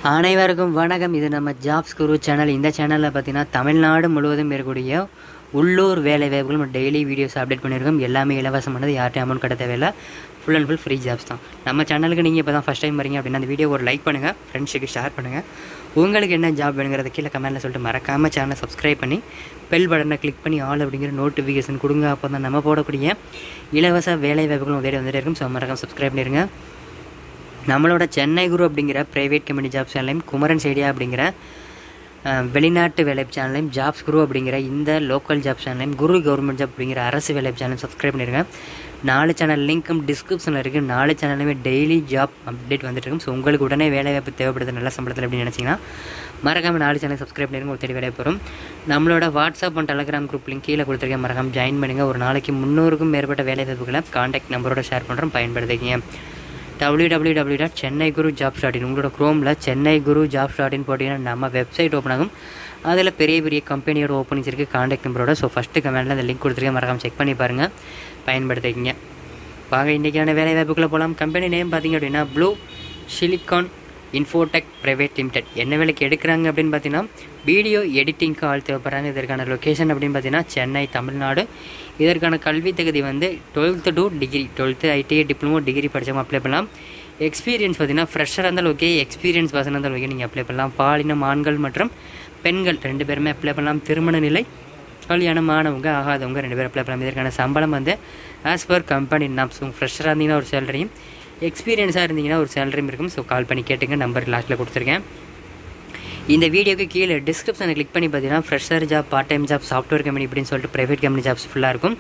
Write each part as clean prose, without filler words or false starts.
அனைவருக்கும் வணக்கம். இது நம்ம ஜாப்ஸ் குரு சேனல். இந்த சேனலில் பார்த்தீங்கன்னா தமிழ்நாடு முழுவதும் இருக்கக்கூடிய உள்ளூர் வேலை வாய்ப்புகள் டெய்லி வீடியோஸ் அப்டேட் பண்ணியிருக்கோம். எல்லாமே இலவசமானது, யார்ட்டையும் அமௌண்ட் கட்ட தேவையில்லை. Full and full free jobs தான். நம்ம சேனலுக்கு நீங்கள் இப்போ தான் ஃபஸ்ட் டைம் வரீங்க அப்படின்னா அந்த வீடியோ ஒரு லைக் பண்ணுங்கள், ஃப்ரெண்ட்ஸுக்கு ஷேர் பண்ணுங்கள். உங்களுக்கு என்ன ஜாப் வேணுங்கிறத கீழே கமெண்ட்டில் சொல்லிட்டு மறக்காமல் சேனலை சப்ஸ்கிரைப் பண்ணி பெல் பட்டனை கிளிக் பண்ணி ஆல் அப்படிங்கிற நோட்டிஃபிகேஷன் கொடுங்க. அப்போ தான் நம்ம போடக்கூடிய இலவச வேலை வாய்ப்புகளும் உதவி வந்துட்டே இருக்கும். ஸோ மறக்காமல் சப்ஸ்கிரைப் பண்ணிடுங்க. நம்மளோட சென்னை குரு அப்படிங்கிற ப்ரைவேட் கம்பெனி ஜாப் சேனலையும், குமரன் ஐடியா அப்படிங்கிற வெளிநாட்டு வேலை சேனலையும், ஜாப்ஸ் குரு அப்படிங்கிற இந்த லோக்கல் ஜாப் சேனலையும், குரு கவர்மெண்ட் ஜாப் அப்படிங்கிற அரசு வேலை சேனலையும் சப்ஸ்கிரைப் பண்ணிடுங்க. 4 சேனல் லிங்க்கும் டிஸ்கிரிப்ஷனில் இருக்குது. 4 சேனலுமே டெய்லி ஜாப் அப்டேட் வந்துட்டு இருக்கும். ஸோ உங்களுக்கு உடனே வேலை வாய்ப்பு தேவைப்படுது நல்ல சம்பளத்தில் அப்படின்னு நினச்சிங்கன்னா மறக்காமல் 4 சேனல் சப்ஸ்கிரைப் பண்ணிடுங்க. ஒரு தேடி வேலை போகிறோம். நம்மளோட WhatsApp and Telegram group link கீழே கொடுத்துருக்கேன், மறக்காமல் ஜாயின் பண்ணுங்கள். ஒரு நாளைக்கு 300க்கும் மேற்பட்ட வேலை வாய்ப்புகளை கான்டாக்ட் நம்பரோட ஷேர் பண்ணுறோம், பயன்படுத்திக்கிங்க. www.chennaiGuruJobs.in உங்களோட க்ரோமில் சென்னை குரு ஜாப்ஸ்.in போட்டிங்கன்னா நம்ம வெப்சைட் ஓப்பன் ஆகும். அதில் பெரிய பெரிய கம்பெனியோட ஓப்பனிங்ஸ் இருக்குது கான்டாக்ட் நம்பரோட. ஸோ ஃபஸ்ட்டு கமெண்ட்டில் அந்த லிங்க் கொடுத்துருக்கேன், மறக்காமல் செக் பண்ணி பாருங்கள், பயன்படுத்திக்கிங்க. வாங்க இன்றைக்கான வேலை வாய்ப்புக்குள்ளே போகலாம். கம்பெனி நேம் பார்த்திங்க அப்படின்னா Blue Silicon Infotech Private Limited. என்ன வேலைக்கு எடுக்கிறாங்க அப்படின்னு பார்த்தீங்கன்னா வீடியோ எடிட்டிங்க்கு ஆள் தேவைப்படுறாங்க. இதற்கான லொக்கேஷன் அப்படின்னு பார்த்தீங்கன்னா சென்னை, தமிழ்நாடு. இதற்கான கல்வி தகுதி வந்து 12th to degree, 12th ITI diploma degree படித்தவங்க அப்ளை பண்ணலாம். எக்ஸ்பீரியன்ஸ் பார்த்தீங்கன்னா ஃப்ரெஷராக இருந்தாலும் ஓகே, எக்ஸ்பீரியன்ஸ் பர்சனாக இருந்தாலும் ஓகே, நீங்கள் அப்ளை பண்ணலாம். பாலினம் ஆண்கள் மற்றும் பெண்கள் 2 பேருமே அப்ளை பண்ணலாம். திருமண நிலை, கல்யாணமானவங்க ஆகாதவங்க 2 பேர் அப்ளை பண்ணலாம். இதற்கான சம்பளம் வந்து ஆஸ் பர் கம்பெனி நாம்ஸ். ஃப்ரெஷராக இருந்தீங்கன்னா ஒரு சேலரியும், எக்ஸ்பீரியன்ஸாக இருந்தீங்கன்னா ஒரு சேலரியும் இருக்கும். ஸோ கால் பண்ணி கேட்டுங்க, நம்பர் லாஸ்ட்டில் கொடுத்துருக்கேன். இந்த வீடியோக்கு கீழே டிஸ்கிரிப்ஷனை கிளிக் பண்ணி பார்த்தீங்கன்னா fresher job, part time job, software company இப்படின்னு சொல்லிட்டு ப்ரைவேட் கம்பெனி ஜாப்ஸ் ஃபுல்லாக இருக்கும்.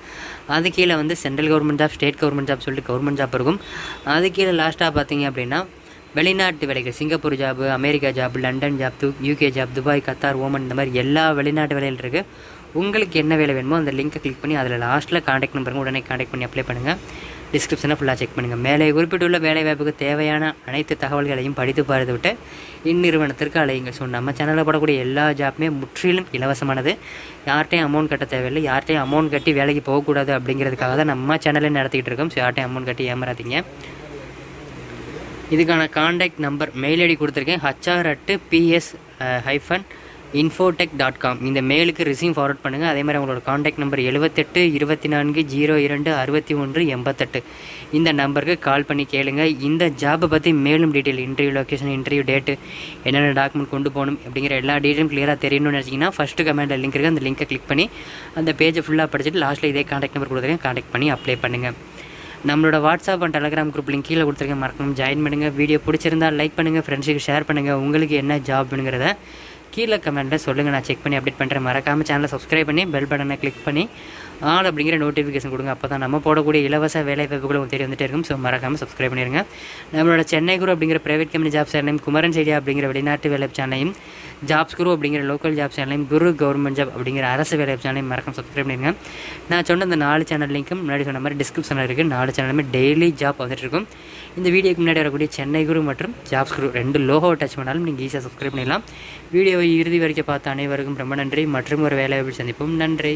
அது கீழே வந்து central government job, state government job சொல்லிட்டு கவர்மெண்ட் ஜாப் இருக்கும். அது கீழே லாஸ்ட்டாக பார்த்தீங்க அப்படின்னா வெளிநாட்டு வேலைகள், Singapore job, America job, London job, UK job, Dubai, Qatar, Oman, இந்த மாதிரி எல்லா வெளிநாட்டு வேலைகள் இருக்குது. உங்களுக்கு என்ன வேலை வேணுமோ அந்த லிங்க்கை கிளிக் பண்ணி அதில் லாஸ்ட்டில் காண்டாக்ட் நம்பருங்க, உடனே காண்டாக்ட் பண்ணி அப்ளை பண்ணுங்கள். டிஸ்கிரிப்ஷனை ஃபுல்லாக செக் பண்ணுங்கள். மேலே குறிப்பிட்டுள்ள வேலை வாய்ப்புக்கு தேவையான அனைத்து தகவல்களையும் படித்து பார்த்து விட்டு இந்நிறுவனத்திற்கு அழையுங்க. ஸோ நம்ம சேனலில் போடக்கூடிய எல்லா ஜாப்புமே முற்றிலும் இலவசமானது, யார்ட்டையும் அமௌண்ட் கட்ட தேவையில்லை. யார்ட்டையும் அமௌண்ட் கட்டி வேலைக்கு போகக்கூடாது அப்படிங்கிறதுக்காக தான் நம்ம சேனலே நடத்திக்கிட்டு இருக்கோம். ஸோ யார்ட்டையும் அமௌண்ட் கட்டி ஏமாறாதீங்க. இதுக்கான காண்டாக்ட் நம்பர் மெயில் ஐடி கொடுத்துருக்கேன், hr@ps-infotech.com. இந்த மெயிலுக்கு ரிசீவ் ஃபார்வர்ட் பண்ணுங்கள். அதே மாதிரி அவங்களோட காண்டாக்ட் நம்பர் 78 24 02 61 88. இந்த நம்பருக்கு கால் பண்ணி கேளுங்க. இந்த ஜாப்பை பற்றி மேலும் detail, interview location, interview date, என்னென்ன டாக்குமெண்ட் கொண்டு போகணும் அப்படிங்கிற எல்லா டீட்டெயிலும் கிளியராக தெரியணும்னு நினச்சிங்கன்னா ஃபஸ்ட்டு கமெண்ட்டில் லிங்க் இருக்குது, அந்த லிங்கை கிளிக் பண்ணி அந்த பேஜை ஃபுல்லாக படிச்சுட்டு லாஸ்ட்டில் இதே காண்டாக்ட் நம்பர் கொடுத்துருக்கேன், காண்டாக்ட் பண்ணி அப்ளை பண்ணுங்கள். நம்மளோட WhatsApp and Telegram group link கீழே கொடுத்துருக்கேன், மறக்காம ஜாயின் பண்ணுங்கள். வீடியோ பிடிச்சிருந்தால் லைக் பண்ணுங்கள், ஃப்ரெண்ட்ஸுக்கு ஷேர் பண்ணுங்கள். உங்களுக்கு என்ன ஜாப் வேணுங்கிறத கீழே கமெண்ட்டில் சொல்லுங்கள், நான் செக் பண்ணி அப்டேட் பண்ணுறேன். மறக்காமல் சேனலை சப்ஸ்கிரைப் பண்ணி பெல் பட்டனை கிளிக் பண்ணி ஆல் அப்படிங்கிற நோட்டிஃபிகேஷன் கொடுங்க. அப்போ தான் நம்ம போடக்கூடிய இலவச வேலை வாய்ப்புகளும் தெரிய வந்துட்டே இருக்கும். ஸோ மறக்காமல் சப்ஸ்கிரைப் பண்ணிடுங்க. நம்மளோட சென்னை குரு அப்படிங்கிற ப்ரைவேட் கம்பெனி ஜாப் சேனலையும், குமரன் ஐடியா அப்படிங்கிற வெளிநாட்டு வேலை சேனலையும், ஜாப்ஸ் குரு அப்படிங்கிற லோக்கல் ஜாப் சேனலையும், குரு கவர்மெண்ட் ஜாப் அப்படிங்கிற அரசு வேலை சேனலையும் மறக்காம சப்ஸ்கிரைப் பண்ணிடுங்க. நான் சொன்ன அந்த 4 சேனல் லிங்க்கும் முன்னாடி சொன்ன மாதிரி டிஸ்கிரிப்ஷனில் இருக்குது. 4 சேனலுமே டெய்லி ஜாப் வந்துட்டு இருக்கும். இந்த வீடியோக்கு முன்னாடி வரக்கூடிய சென்னை குரு மற்றும் ஜாப்ஸ் குரு 2 லோகோ டச் பண்ணாலும் நீங்கள் ஈஸியாக சப்ஸ்கிரைப் பண்ணிடலாம். வீடியோவை இறுதி வரைக்கும் பார்த்த அனைவருக்கும் ரொம்ப நன்றி. மற்றும் ஒரு வேலை வாய்ப்பில் சந்திப்போம். நன்றி.